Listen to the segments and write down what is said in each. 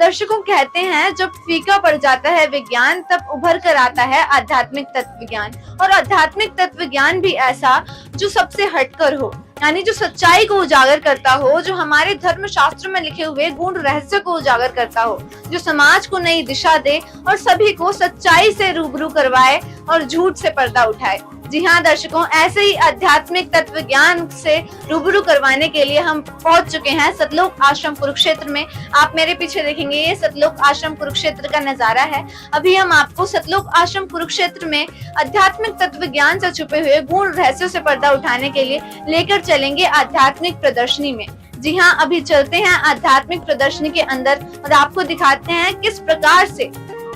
दर्शकों कहते हैं जब फीका पड़ जाता है विज्ञान तब उभर कर आता है आध्यात्मिक तत्व ज्ञान। और आध्यात्मिक तत्व ज्ञान भी ऐसा जो सबसे हटकर हो, यानी जो सच्चाई को उजागर करता हो, जो हमारे धर्म शास्त्र में लिखे हुए गूढ़ रहस्य को उजागर करता हो, जो समाज को नई दिशा दे और सभी को सच्चाई से रूबरू करवाए और झूठ से पर्दा उठाए। जी हाँ दर्शकों, ऐसे ही आध्यात्मिक तत्व ज्ञान से रूबरू करवाने के लिए हम पहुंच चुके हैं सतलोक आश्रम कुरुक्षेत्र में। आप मेरे पीछे देखेंगे ये सतलोक आश्रम कुरुक्षेत्र का नजारा है। अभी हम आपको सतलोक आश्रम कुरुक्षेत्र में आध्यात्मिक तत्व ज्ञान से छुपे हुए गूढ़ रहस्यों से पर्दा उठाने के लिए लेकर चलेंगे आध्यात्मिक प्रदर्शनी में। जी हाँ, अभी चलते हैं आध्यात्मिक प्रदर्शनी के अंदर और आपको दिखाते हैं किस प्रकार से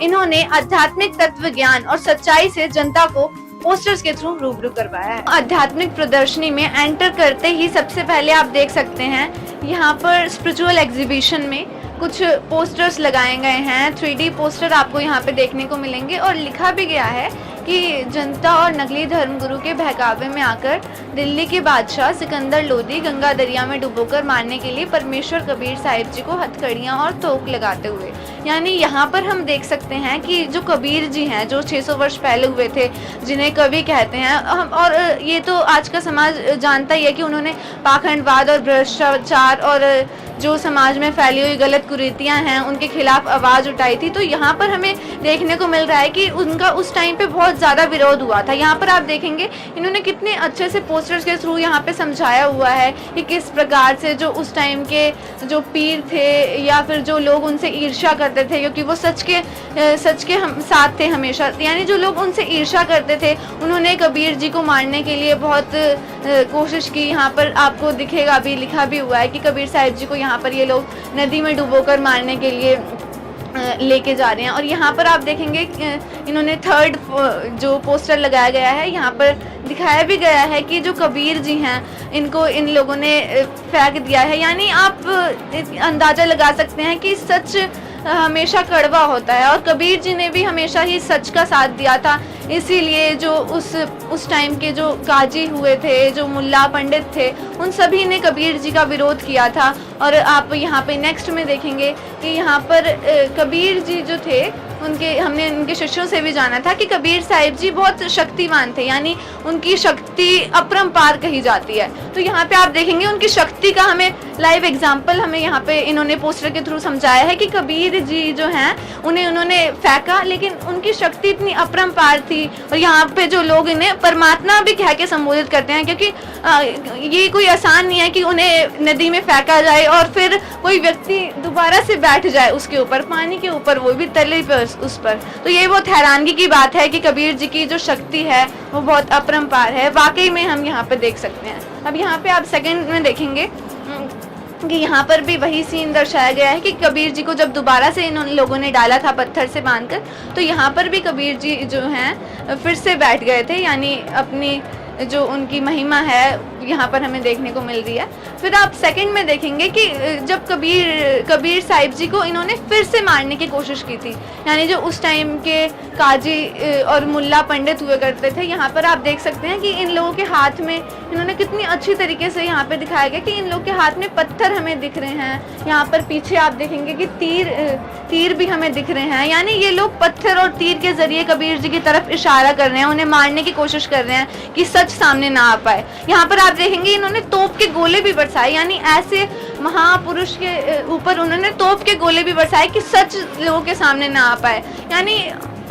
इन्होंने आध्यात्मिक तत्व ज्ञान और सच्चाई से जनता को पोस्टर्स के थ्रू रूबरू करवाया है। आध्यात्मिक प्रदर्शनी में एंटर करते ही सबसे पहले आप देख सकते हैं यहाँ पर स्पिरिचुअल एग्जीबिशन में कुछ पोस्टर्स लगाए गए हैं। 3D पोस्टर आपको यहाँ पे देखने को मिलेंगे और लिखा भी गया है कि जनता और नकली धर्मगुरु के बहकावे में आकर दिल्ली के बादशाह सिकंदर लोदी गंगा दरिया में डुबोकर मारने के लिए परमेश्वर कबीर साहिब जी को हथकड़ियां और तोक लगाते हुए, यानी यहाँ पर हम देख सकते हैं कि जो कबीर जी हैं जो 600 वर्ष पहले हुए थे, जिन्हें कवि कहते हैं, और ये तो आज का समाज जानता ही है कि उन्होंने पाखंडवाद और भ्रष्टाचार और जो समाज में फैली हुई गलत कुरीतियां हैं उनके खिलाफ आवाज उठाई थी। तो यहाँ पर हमें देखने को मिल रहा है कि उनका उस टाइम पे बहुत ज्यादा विरोध हुआ था। यहाँ पर आप देखेंगे इन्होंने कितने अच्छे से पोस्टर्स के थ्रू यहाँ पे समझाया हुआ है कि किस प्रकार से जो उस टाइम के जो पीर थे या फिर जो लोग उनसे ईर्ष्या करते थे, क्योंकि वो सच के हम साथ थे हमेशा, यानी जो लोग उनसे ईर्ष्या करते थे उन्होंने कबीर जी को मारने के लिए बहुत कोशिश की। यहाँ पर आपको दिखेगा, अभी लिखा भी हुआ है कि कबीर साहिब जी को यहाँ पर ये लोग नदी में डुबोकर मारने के लिए लेके जा रहे हैं। और यहाँ पर आप देखेंगे इन्होंने 3rd जो पोस्टर लगाया गया है, यहाँ पर दिखाया भी गया है कि जो कबीर जी हैं इनको इन लोगों ने फेंक दिया है। यानी आप अंदाजा लगा सकते हैं कि सच हमेशा कड़वा होता है और कबीर जी ने भी हमेशा ही सच का साथ दिया था। इसीलिए जो उस टाइम के जो काजी हुए थे, जो मुल्ला पंडित थे, उन सभी ने कबीर जी का विरोध किया था। और आप यहाँ पे नेक्स्ट में देखेंगे कि यहाँ पर कबीर जी जो थे हमने उनके शिष्यों से भी जाना था कि कबीर साहिब जी बहुत शक्तिवान थे, यानी उनकी शक्ति अपरंपार कही जाती है। तो यहाँ पे आप देखेंगे उनकी शक्ति का हमें लाइव एग्जाम्पल हमें यहाँ पे इन्होंने पोस्टर के थ्रू समझाया है कि कबीर जी जो हैं उन्होंने फेंका, लेकिन उनकी शक्ति इतनी अपरंपार थी। और यहाँ पे जो लोग इन्हें परमात्मा भी कह के संबोधित करते हैं, क्योंकि ये कोई आसान नहीं है कि उन्हें नदी में फेंका जाए और फिर कोई व्यक्ति दोबारा से बैठ जाए उसके ऊपर, पानी के ऊपर, वो भी तले पर उस पर। तो ये बहुत हैरानगी की बात है कि कबीर जी की जो शक्ति है वो बहुत अपरंपार है, वाकई में हम यहाँ पे देख सकते हैं। अब यहाँ पे आप सेकंड में देखेंगे कि यहाँ पर भी वही सीन दर्शाया गया है कि कबीर जी को जब दोबारा से इन लोगों ने डाला था पत्थर से बांधकर, तो यहाँ पर भी कबीर जी जो हैं फिर से बैठ गए थे, यानी अपनी जो उनकी महिमा है यहाँ पर हमें देखने को मिल रही है। फिर आप सेकंड में देखेंगे कि जब कबीर साहिब जी को इन्होंने फिर से मारने की कोशिश की थी, यानी जो उस टाइम के काजी और मुल्ला पंडित हुए करते थे, यहाँ पर आप देख सकते हैं कि इन लोगों के हाथ में इन्होंने कितनी अच्छी तरीके से यहाँ पे दिखाया गया कि इन लोगों के हाथ में पत्थर हमें दिख रहे हैं। यहाँ पर पीछे आप देखेंगे कि तीर भी हमें दिख रहे हैं, यानी ये लोग पत्थर और तीर के जरिए कबीर जी की तरफ इशारा कर रहे हैं, उन्हें मारने की कोशिश कर रहे हैं कि सच सामने ना आ पाए। यहाँ पर आप देखेंगे इन्होंने तोप के गोले भी बरसाए, यानी ऐसे महापुरुष के ऊपर उन्होंने तोप के गोले भी बरसाए कि सच लोगों के सामने ना आ पाए। यानी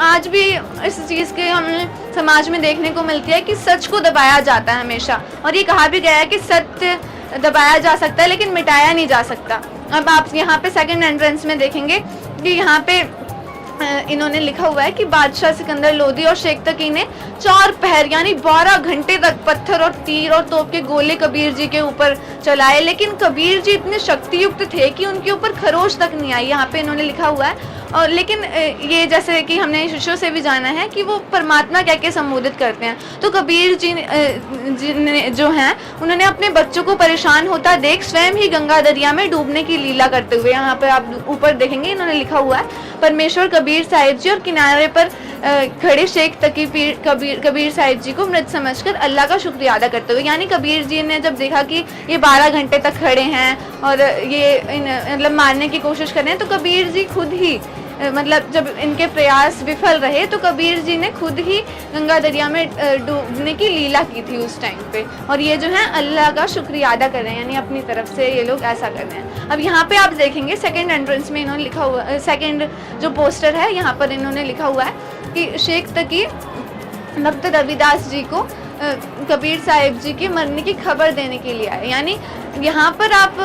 आज भी इस चीज के हमें समाज में देखने को मिलती है कि सच को दबाया जाता है हमेशा, और ये कहा भी गया है कि सत्य दबाया जा सकता है लेकिन मिटाया नहीं जा सकता। अब आप यहाँ पे सेकंड एंट्रेंस में देखेंगे कि यहाँ पे इन्होंने लिखा हुआ है कि बादशाह सिकंदर लोदी और शेख तकी ने 4 पहर यानी 12 घंटे तक पत्थर और तीर और तोप के गोले कबीर जी के ऊपर चलाए, लेकिन कबीर जी इतने शक्तियुक्त थे कि उनके ऊपर खरोच तक नहीं आई। यहाँ पे इन्होंने लिखा हुआ है। और लेकिन ये जैसे कि हमने शिष्यों से भी जाना है कि वो परमात्मा कह के संबोधित करते हैं। तो कबीर जी ने जो हैं उन्होंने अपने बच्चों को परेशान होता देख स्वयं ही गंगा दरिया में डूबने की लीला करते हुए, यहाँ पे आप ऊपर देखेंगे इन्होंने लिखा हुआ है परमेश्वर कबीर साहिब जी और किनारे पर खड़े शेख तकी पीर कबीर साहिब जी को मृत समझकर अल्लाह का शुक्रिया अदा करते हुए, यानी कबीर जी ने जब देखा कि ये 12 घंटे तक खड़े हैं और ये मतलब मारने की कोशिश कर रहे हैं, तो कबीर जी खुद ही मतलब जब इनके प्रयास विफल रहे तो कबीर जी ने खुद ही गंगा दरिया में डूबने की लीला की थी उस टाइम पे, और ये जो है अल्लाह का शुक्रिया अदा कर रहे हैं, यानी अपनी तरफ से ये लोग ऐसा कर रहे हैं। अब यहाँ पे आप देखेंगे सेकंड एंट्रेंस में इन्होंने लिखा हुआ, सेकंड जो पोस्टर है यहाँ पर इन्होंने लिखा हुआ है कि शेख तकी भक्त रविदास जी को कबीर साहिब जी के मरने की खबर देने के लिए आए। यानी यहाँ पर आप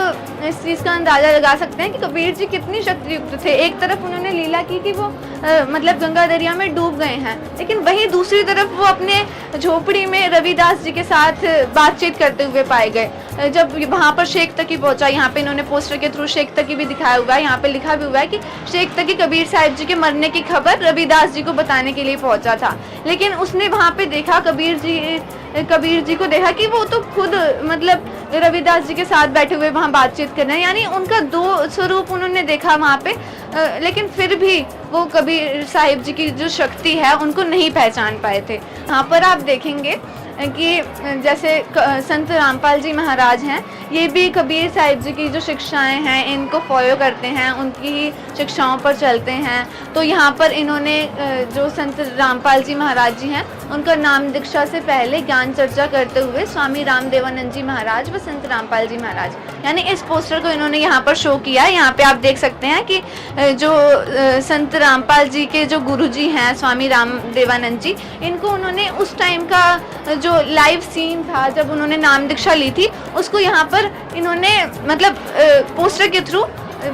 इस चीज़ का अंदाज़ा लगा सकते हैं कि कबीर जी कितनी शक्तियुक्त थे। एक तरफ उन्होंने लीला की कि वो मतलब गंगा दरिया में डूब गए हैं, लेकिन वहीं दूसरी तरफ वो अपने झोपड़ी में रविदास जी के साथ बातचीत करते हुए पाए गए। जब वहाँ पर शेख तकी पहुँचा, यहाँ पे इन्होंने पोस्टर के थ्रू शेख तकी भी दिखाया हुआ है, यहाँ पे लिखा भी हुआ है कि शेख तकी कबीर साहिब जी के मरने की खबर रविदास जी को बताने के लिए पहुँचा था, लेकिन उसने वहाँ पे देखा कबीर जी को देखा कि वो तो खुद मतलब रविदास जी के साथ बैठे हुए वहाँ बातचीत कर रहे हैं, यानी उनका दो स्वरूप उन्होंने देखा वहाँ पे, लेकिन फिर भी वो कबीर साहिब जी की जो शक्ति है उनको नहीं पहचान पाए थे। यहाँ पर आप देखेंगे कि जैसे संत रामपाल जी महाराज हैं, ये भी कबीर साहिब जी की जो शिक्षाएं हैं इनको फॉलो करते हैं, उनकी शिक्षाओं पर चलते हैं। तो यहाँ पर इन्होंने जो संत रामपाल जी महाराज जी हैं उनका नाम दीक्षा से पहले ज्ञान चर्चा करते हुए स्वामी रामदेवानंद जी महाराज व संत रामपाल जी महाराज, यानी इस पोस्टर को इन्होंने यहाँ पर शो किया है। यहाँ पे आप देख सकते हैं कि जो संत रामपाल जी के जो गुरु जी हैं स्वामी रामदेवानंद जी, इनको उन्होंने उस टाइम का जो लाइव सीन था जब उन्होंने नाम दीक्षा ली थी उसको यहाँ पर इन्होंने मतलब पोस्टर के थ्रू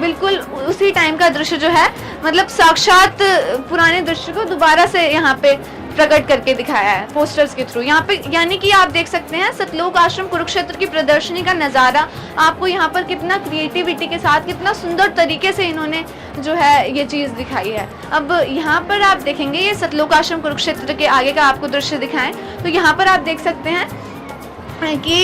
बिल्कुल उसी टाइम का दृश्य जो है मतलब साक्षात पुराने दृश्य को दोबारा से यहाँ पे प्रकट करके दिखाया है पोस्टर्स के थ्रू। यहाँ पे यानी कि आप देख सकते हैं सतलोक आश्रम कुरुक्षेत्र की प्रदर्शनी का नज़ारा आपको यहाँ पर कितना क्रिएटिविटी के साथ कितना सुंदर तरीके से इन्होंने जो है ये चीज़ दिखाई है। अब यहाँ पर आप देखेंगे ये सतलोक आश्रम कुरुक्षेत्र के आगे का आपको दृश्य दिखाएं तो यहाँ पर आप देख सकते हैं कि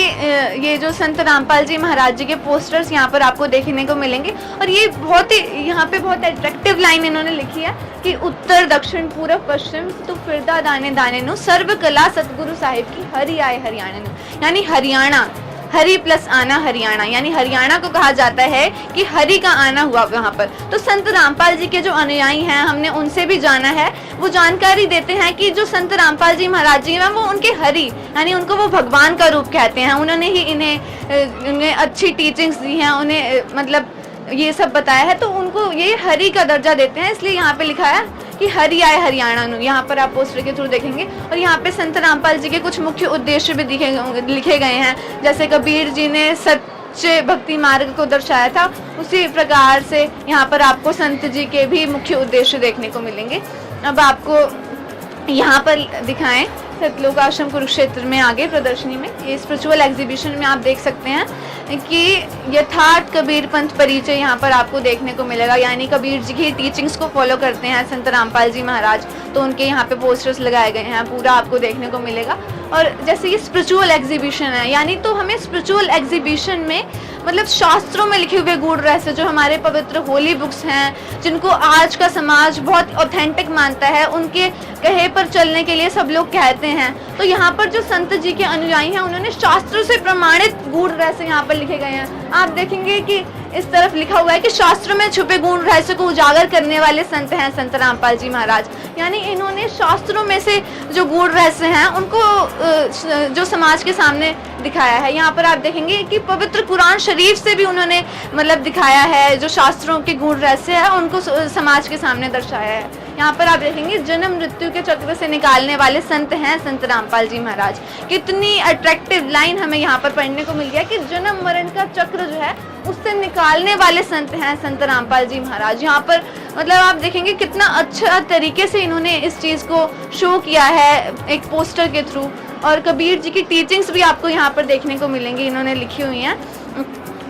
ये जो संत रामपाल जी महाराज जी के पोस्टर्स यहाँ पर आपको देखने को मिलेंगे, और ये बहुत ही यहाँ पे बहुत अट्रैक्टिव लाइन इन्होंने लिखी है कि उत्तर दक्षिण पूरब पश्चिम तो फिरदा दाने दाने नु सर्व कला सतगुरु साहिब की हरि आए हरियाणा नु, यानी हरियाणा हरि प्लस आना हरियाणा, यानी हरियाणा को कहा जाता है कि हरि का आना हुआ वहाँ पर। तो संत रामपाल जी के जो अनुयायी हैं हमने उनसे भी जाना है, वो जानकारी देते हैं कि जो संत रामपाल जी महाराज जी हैं वो उनके हरि यानी उनको वो भगवान का रूप कहते हैं। उन्होंने ही इन्हें अच्छी टीचिंग्स दी हैं, उन्हें मतलब ये सब बताया है, तो उनको ये हरि का दर्जा देते हैं, इसलिए यहाँ पे लिखा है कि हरि आए हरियाणा नु। यहाँ पर आप पोस्टर के थ्रू देखेंगे और यहाँ पे संत रामपाल जी के कुछ मुख्य उद्देश्य भी लिखे गए हैं, जैसे कबीर जी ने सच्चे भक्ति मार्ग को दर्शाया था, उसी प्रकार से यहाँ पर आपको संत जी के भी मुख्य उद्देश्य देखने को मिलेंगे। अब आपको यहाँ पर दिखाएं सतलोक आश्रम कुरुक्षेत्र में आगे प्रदर्शनी में ये स्पिरिचुअल एग्जीबिशन में आप देख सकते हैं कि यथार्थ कबीर पंथ परिचय यहाँ पर आपको देखने को मिलेगा, यानी कबीर जी की टीचिंग्स को फॉलो करते हैं संत रामपाल जी महाराज, तो उनके यहाँ पे पोस्टर्स लगाए गए हैं, पूरा आपको देखने को मिलेगा। और जैसे ये स्पिरिचुअल एग्जीबिशन है, यानी तो हमें स्पिरिचुअल एग्जीबिशन में मतलब शास्त्रों में लिखे हुए गूढ़ रहस्य जो हमारे पवित्र होली बुक्स हैं, जिनको आज का समाज बहुत ऑथेंटिक मानता है, उनके कहे पर चलने के लिए सब लोग कहते हैं। तो यहाँ पर जो संत जी के अनुयायी हैं उन्होंने शास्त्रों से प्रमाणित गूढ़ रहस्य यहाँ पर लिखे गए हैं। आप देखेंगे कि इस तरफ लिखा हुआ है कि शास्त्रों में छुपे गूढ़ रहस्य को उजागर करने वाले संत हैं संत रामपाल जी महाराज, यानी इन्होंने शास्त्रों में से जो गूढ़ रहस्य हैं उनको जो समाज के सामने दिखाया है। यहाँ पर आप देखेंगे कि पवित्र कुरान शरीफ से भी उन्होंने मतलब दिखाया है, जो शास्त्रों के गूढ़ रहस्य है उनको समाज के सामने दर्शाया है। यहाँ पर आप देखेंगे जन्म मृत्यु के चक्र से निकालने वाले संत हैं संत रामपाल जी महाराज। कितनी अट्रैक्टिव लाइन हमें यहाँ पर पढ़ने को मिल गया कि जन्म मरण का चक्र जो है उससे निकालने वाले संत हैं संत रामपाल जी महाराज। यहाँ पर मतलब आप देखेंगे कितना अच्छा तरीके से इन्होंने इस चीज़ को शो किया है एक पोस्टर के थ्रू, और कबीर जी की टीचिंग्स भी आपको यहाँ पर देखने को मिलेंगी, इन्होंने लिखी हुई हैं,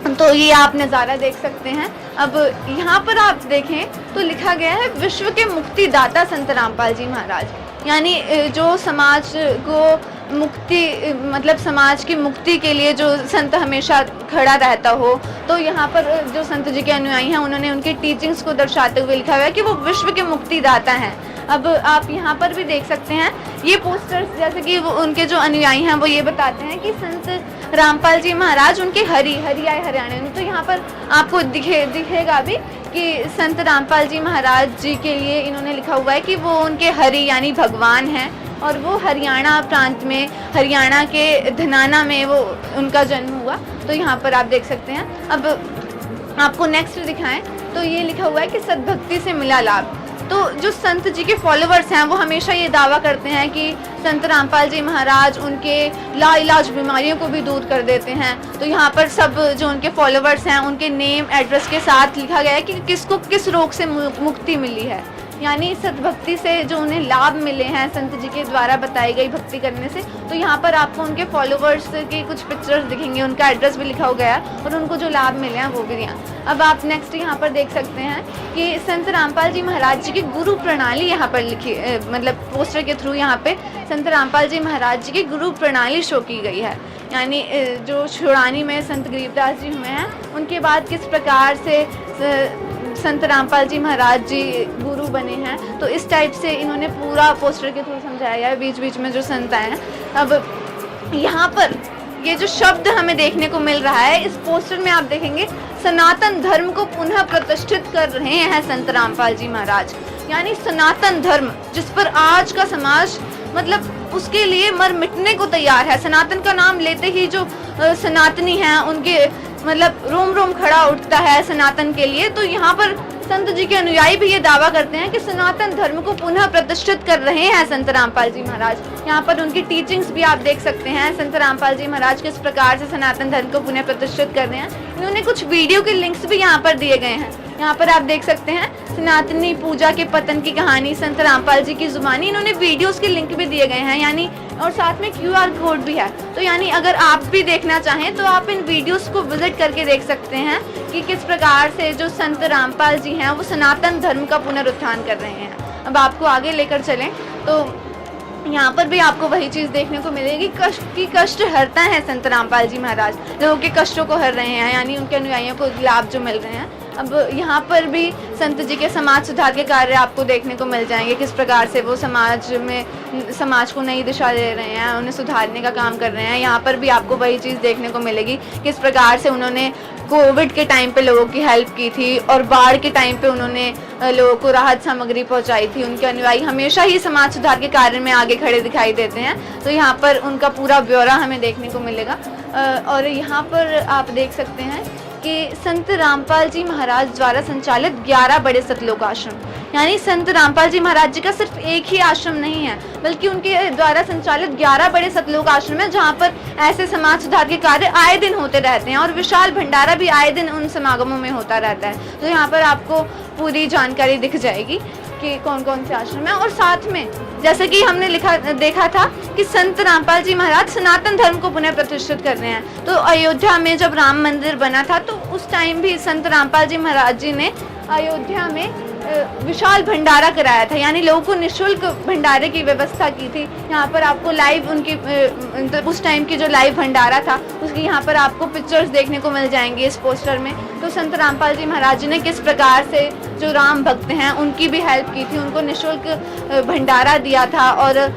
तो ये आप नज़ारा देख सकते हैं। अब यहाँ पर आप देखें तो लिखा गया है विश्व के मुक्तिदाता संत रामपाल जी महाराज, यानी जो समाज को मुक्ति मतलब समाज की मुक्ति के लिए जो संत हमेशा खड़ा रहता हो, तो यहाँ पर जो संत जी के अनुयायी हैं उन्होंने उनकी टीचिंग्स को दर्शाते हुए लिखा हुआ है कि वो विश्व के मुक्तिदाता हैं। अब आप यहाँ पर भी देख सकते हैं ये पोस्टर्स, जैसे कि वो उनके जो अनुयायी हैं वो ये बताते हैं कि संत रामपाल जी महाराज उनके हरि आए हरियाणा में। तो यहाँ पर आपको दिखेगा भी कि संत रामपाल जी महाराज जी के लिए इन्होंने लिखा हुआ है कि वो उनके हरि यानी भगवान हैं, और वो हरियाणा प्रांत में, हरियाणा के धनाना में वो उनका जन्म हुआ। तो यहाँ पर आप देख सकते हैं। अब आपको नेक्स्ट दिखाएं तो ये लिखा हुआ है कि सद्भक्ति से मिला लाभ। तो जो संत जी के फॉलोवर्स हैं वो हमेशा ये दावा करते हैं कि संत रामपाल जी महाराज उनके लाइलाज बीमारियों को भी दूर कर देते हैं। तो यहाँ पर सब जो उनके फॉलोवर्स हैं उनके नेम एड्रेस के साथ लिखा गया है कि किसको किस रोग से मुक्ति मिली है, यानी सद्भक्ति से जो उन्हें लाभ मिले हैं संत जी के द्वारा बताई गई भक्ति करने से। तो यहाँ पर आपको उनके फॉलोवर्स के कुछ पिक्चर्स दिखेंगे, उनका एड्रेस भी लिखा हो गया है और उनको जो लाभ मिले हैं वो भी दिया। अब आप नेक्स्ट यहाँ पर देख सकते हैं कि संत रामपाल जी महाराज जी की गुरु प्रणाली यहाँ पर लिखी, मतलब पोस्टर के थ्रू यहाँ पे संत रामपाल जी महाराज जी की गुरु प्रणाली शो की गई है। यानी जो छुड़ानी में संत गरीबदास जी हुए हैं उनके बाद किस प्रकार से संत रामपाल जी महाराज जी गुरु बने हैं। तो इस टाइप से इन्होंने पूरा पोस्टर के थ्रू समझाया है, बीच बीच में जो संत आए हैं। अब यहाँ पर ये जो शब्द हमें देखने को मिल रहा है इस पोस्टर में आप देखेंगे, सनातन धर्म को पुनः प्रतिष्ठित कर रहे हैं संत रामपाल जी महाराज। यानी सनातन धर्म जिस पर आज का समाज मतलब उसके लिए मर मिटने को तैयार है। सनातन का नाम लेते ही जो सनातनी हैं उनके मतलब रोम रोम खड़ा उठता है सनातन के लिए। तो यहाँ पर संत जी के अनुयायी भी ये दावा करते हैं कि सनातन धर्म को पुनः प्रतिष्ठित कर रहे हैं संत रामपाल जी महाराज। यहाँ पर उनकी टीचिंग्स भी आप देख सकते हैं, संत रामपाल जी महाराज किस प्रकार से सनातन धर्म को पुनः प्रतिष्ठित कर रहे हैं। इन्होंने कुछ वीडियो के लिंक्स भी यहाँ पर दिए गए हैं। यहाँ पर आप देख सकते हैं सनातनी पूजा के पतन की कहानी संत रामपाल जी की जुबानी, इन्होंने वीडियोस के लिंक भी दिए गए हैं यानी, और साथ में QR कोड भी है। तो यानी अगर आप भी देखना चाहें तो आप इन वीडियोस को विजिट करके देख सकते हैं कि किस प्रकार से जो संत रामपाल जी हैं वो सनातन धर्म का पुनरुत्थान कर रहे हैं। अब आपको आगे लेकर चलें तो यहाँ पर भी आपको वही चीज़ देखने को मिलेगी, कष्ट हरता है संत रामपाल जी महाराज, लोगों के कष्टों को हर रहे हैं, यानी उनके अनुयायियों को लाभ जो मिल रहे हैं। अब यहाँ पर भी संत जी के समाज सुधार के कार्य आपको देखने को मिल जाएंगे, किस प्रकार से वो समाज को नई दिशा दे रहे हैं, उन्हें सुधारने का काम कर रहे हैं। यहाँ पर भी आपको वही चीज़ देखने को मिलेगी, किस प्रकार से उन्होंने कोविड के टाइम पे लोगों की हेल्प की थी और बाढ़ के टाइम पे उन्होंने लोगों को राहत सामग्री पहुंचाई थी। उनके अनुयायी हमेशा ही समाज सुधार के कार्य में आगे खड़े दिखाई देते हैं। तो यहाँ पर उनका पूरा ब्यौरा हमें देखने को मिलेगा। और यहाँ पर आप देख सकते हैं कि संत रामपाल जी महाराज द्वारा संचालित 11 बड़े सतलोक आश्रम, यानी संत रामपाल जी महाराज जी का सिर्फ एक ही आश्रम नहीं है बल्कि उनके द्वारा संचालित 11 बड़े सतलोक आश्रम है, जहाँ पर ऐसे समाज सुधार के कार्य आए दिन होते रहते हैं और विशाल भंडारा भी आए दिन उन समागमों में होता रहता है। तो यहाँ पर आपको पूरी जानकारी दिख जाएगी कि कौन कौन से आश्रम है। और साथ में जैसे कि हमने देखा था कि संत रामपाल जी महाराज सनातन धर्म को पुनः प्रतिष्ठित कर रहे हैं। तो अयोध्या में जब राम मंदिर बना था तो उस टाइम भी संत रामपाल जी महाराज जी ने अयोध्या में विशाल भंडारा कराया था, यानी लोगों को निःशुल्क भंडारे की व्यवस्था की थी। यहाँ पर आपको लाइव उनकी उस टाइम की जो लाइव भंडारा था उसकी यहाँ पर आपको पिक्चर्स देखने को मिल जाएंगी इस पोस्टर में। तो संत रामपाल जी महाराज जी ने किस प्रकार से जो राम भक्त हैं उनकी भी हेल्प की थी, उनको निःशुल्क भंडारा दिया था। और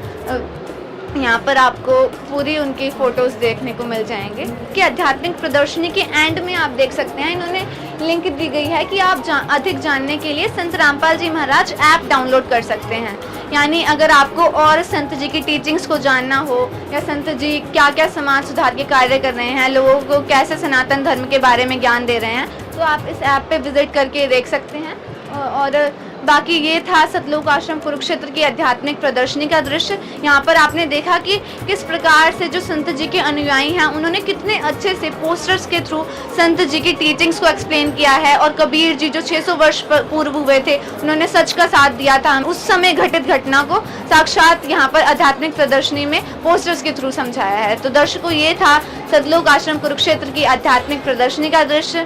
यहाँ पर आपको पूरी उनकी फोटोज देखने को मिल जाएंगे कि आध्यात्मिक प्रदर्शनी के एंड में आप देख सकते हैं इन्होंने लिंक दी गई है कि आप अधिक जानने के लिए संत रामपाल जी महाराज ऐप डाउनलोड कर सकते हैं। यानी अगर आपको और संत जी की टीचिंग्स को जानना हो या संत जी क्या क्या समाज सुधार के कार्य कर रहे हैं, लोगों को कैसे सनातन धर्म के बारे में ज्ञान दे रहे हैं, तो आप इस ऐप पे विजिट करके देख सकते हैं। और बाकी ये था सतलोक आश्रम कुरुक्षेत्र की आध्यात्मिक प्रदर्शनी का दृश्य। यहाँ पर आपने देखा कि किस प्रकार से जो संत जी के अनुयायी हैं उन्होंने कितने अच्छे से पोस्टर्स के थ्रू संत जी की टीचिंग्स को एक्सप्लेन किया है। और कबीर जी जो 600 वर्ष पूर्व हुए थे उन्होंने सच का साथ दिया था, उस समय घटित घटना को साक्षात यहाँ पर आध्यात्मिक प्रदर्शनी में पोस्टर्स के थ्रू समझाया है। तो दर्शकों, ये था सतलोक आश्रम कुरुक्षेत्र की आध्यात्मिक प्रदर्शनी का दृश्य।